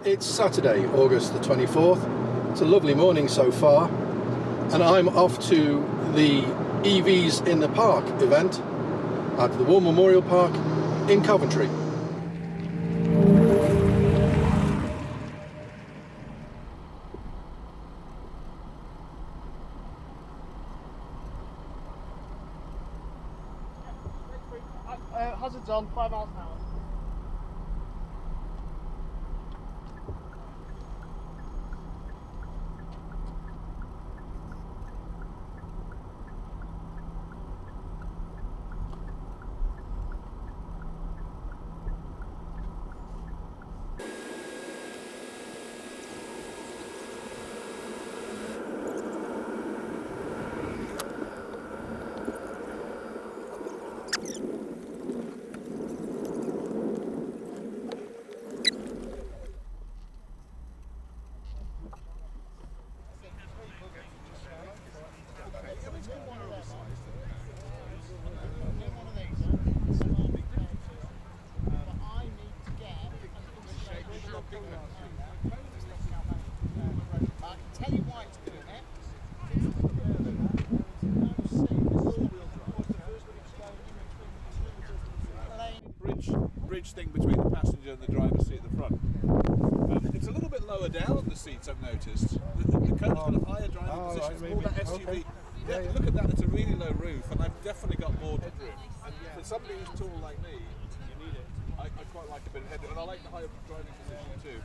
It's Saturday, August the 24th. It's a lovely morning so far, and I'm off to the EVs in the Park event at the War Memorial Park in Coventry. Hazards on, 5 miles an hour. Bridge thing between the passenger and the driver's seat at the front. It's a little bit lower down the seats, I've noticed. The coach's got a higher driving position. It's more that SUV. Okay. Yeah, look at that, it's a really low roof, and I've definitely got more headroom. And for somebody who's tall like me, you need it. I quite like a bit of headroom, and I like the higher driving position too.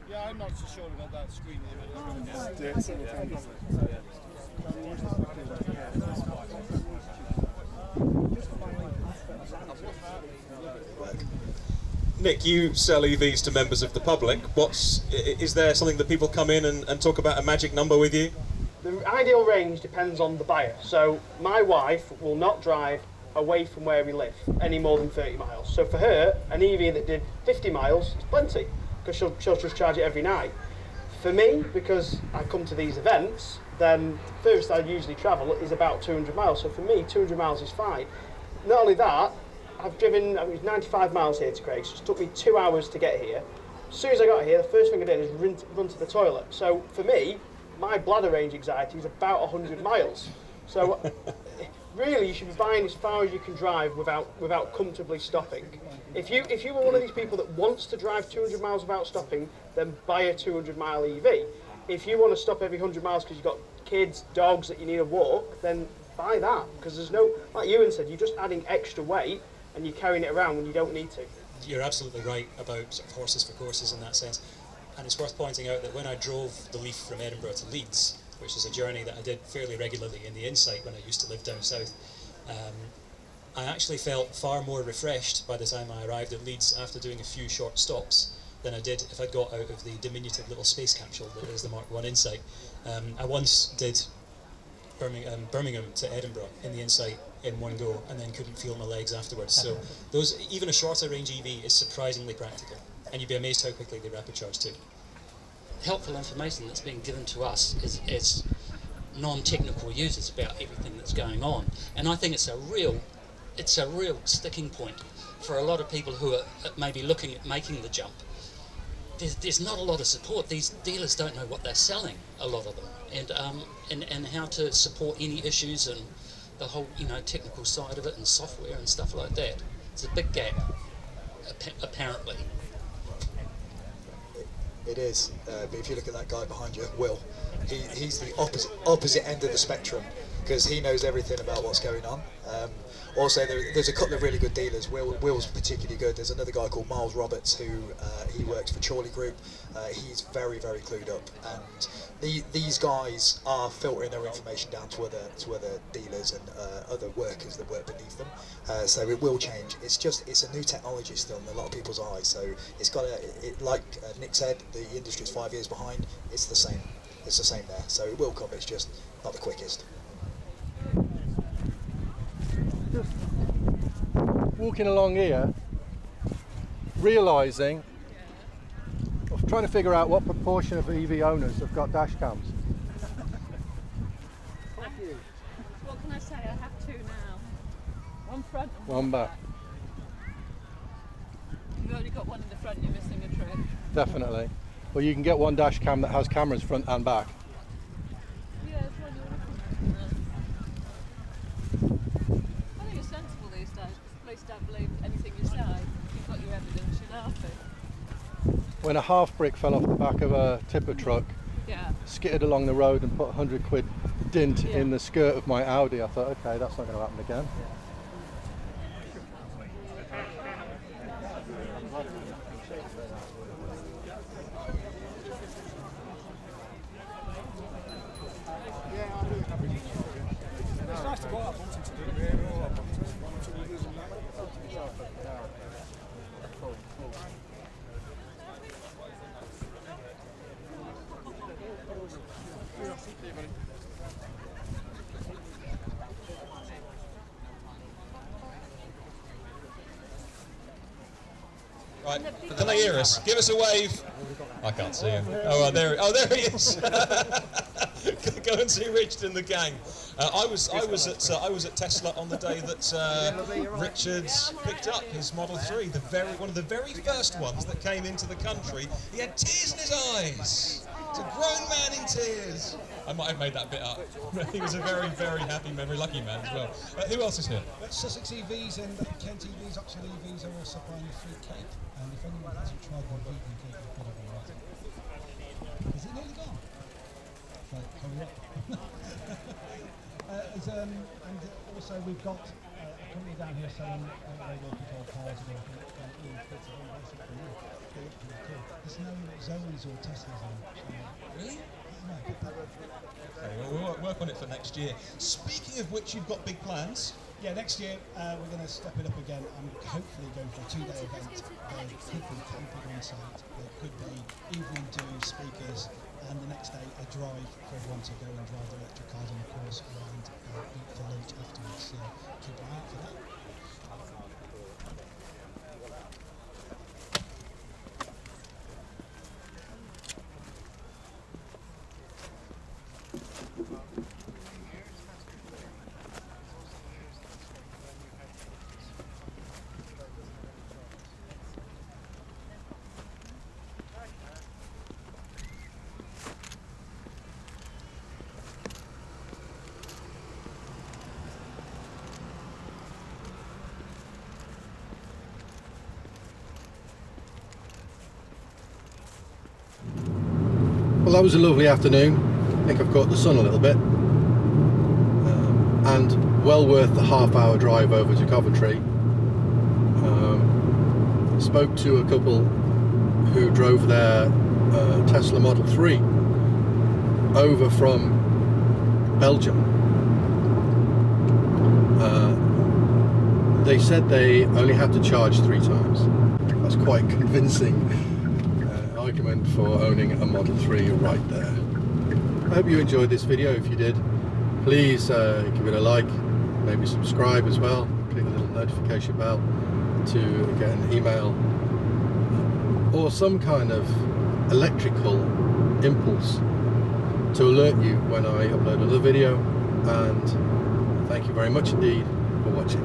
Yeah, I'm not so sure about that screen Nick, you sell EVs to members of the public. Is there something that people come in and talk about a magic number with you? The ideal range depends on the buyer. So my wife will not drive away from where we live any more than 30 miles. So for her, an EV that did 50 miles is plenty, because she'll just charge it every night. For me, because I come to these events, then first I usually travel is about 200 miles. So for me, 200 miles is fine. Not only that, I've driven 95 miles here to Craig's. It took me 2 hours to get here. As soon as I got here, the first thing I did is run to the toilet. So for me, my bladder range anxiety is about 100 miles. So really, you should be buying as far as you can drive without comfortably stopping. If you were one of these people that wants to drive 200 miles without stopping, then buy a 200-mile EV. If you want to stop every 100 miles because you've got kids, dogs that you need a walk, then buy that. Because there's no, like Ewan said, you're just adding extra weight and you're carrying it around when you don't need to. You're absolutely right about sort of horses for courses in that sense. And it's worth pointing out that when I drove the Leaf from Edinburgh to Leeds, which is a journey that I did fairly regularly in the Insight when I used to live down south, I actually felt far more refreshed by the time I arrived at Leeds after doing a few short stops than I did if I'd got out of the diminutive little space capsule that is the Mark I Insight. I once did Birmingham to Edinburgh in the Insight in one go and then couldn't feel my legs afterwards. So even a shorter range EV is surprisingly practical, and you'd be amazed how quickly they rapid charge too. Helpful information that's being given to us as non-technical users about everything that's going on, and I think it's a real sticking point for a lot of people who are maybe looking at making the jump. There's not a lot of support. These dealers don't know what they're selling, a lot of them, and how to support any issues and the whole technical side of it and software and stuff like that. It's a big gap, apparently. It is, but if you look at that guy behind you, Will, he's the opposite end of the spectrum, because he knows everything about what's going on. Also, there's a couple of really good dealers. Will's particularly good. There's another guy called Miles Roberts who he works for Chorley Group. He's very, very clued up, and these guys are filtering their information down to other dealers and other workers that work beneath them. So it will change. It's a new technology still in a lot of people's eyes. So it's got like Nick said, the industry's 5 years behind. It's the same. It's the same there. So it will come. It's just not the quickest. Just walking along here, realising, trying to figure out what proportion of EV owners have got dash cams. What can I say? I have two now. One front and One back. front, you're missing a trick. Definitely. Well, you can get one dash cam that has cameras front and back. Yeah, it's one you're looking at. I think it's sensible these days, because police don't believe anything you say. If you've got your evidence, you're nasty. When a half brick fell off the back of a tipper truck, Yeah. skittered along the road and put 100 quid dint Yeah. in the skirt of my Audi, I thought, okay, that's not going to happen again. It's nice to go out, but to do Right, can they hear us? Give us a wave. I can't see him. Oh, there he is. Go and see Richard and the gang. I was at Tesla on the day that Richards picked up his Model 3, one of the very first ones that came into the country. He had tears in his eyes. It's a grown man in tears. I might have made that bit up. He was a very, very happy, very lucky man as well. Who else is here? Sussex EVs and Kent EVs, Oxford EVs are also buying a free cake. And if anyone hasn't tried the vegan cake, you've got to be right. Is it nearly gone? Right, hurry up. And also we've got a company down here selling radio controlled cars and everything. There's no Zoes or Teslas on it. Really? No. Okay, well, we'll work on it for next year. Speaking of which, you've got big plans. Yeah, next year we're going to step it up again. I'm hopefully going for a 2-day event. There could be camping on site, there could be evening do speakers, and the next day a drive for everyone to go and drive the electric cars and of course around eat for lunch afterwards. So keep an eye out for that. Well, that was a lovely afternoon. I think I've caught the sun a little bit. And well worth the half-hour drive over to Coventry. Spoke to a couple who drove their Tesla Model 3 over from Belgium. They said they only had to charge 3 times. That's quite convincing argument for owning a Model 3 right there. I hope you enjoyed this video. If you did, please give it a like, maybe subscribe as well, click the little notification bell to get an email or some kind of electrical impulse to alert you when I upload another video. And thank you very much indeed for watching.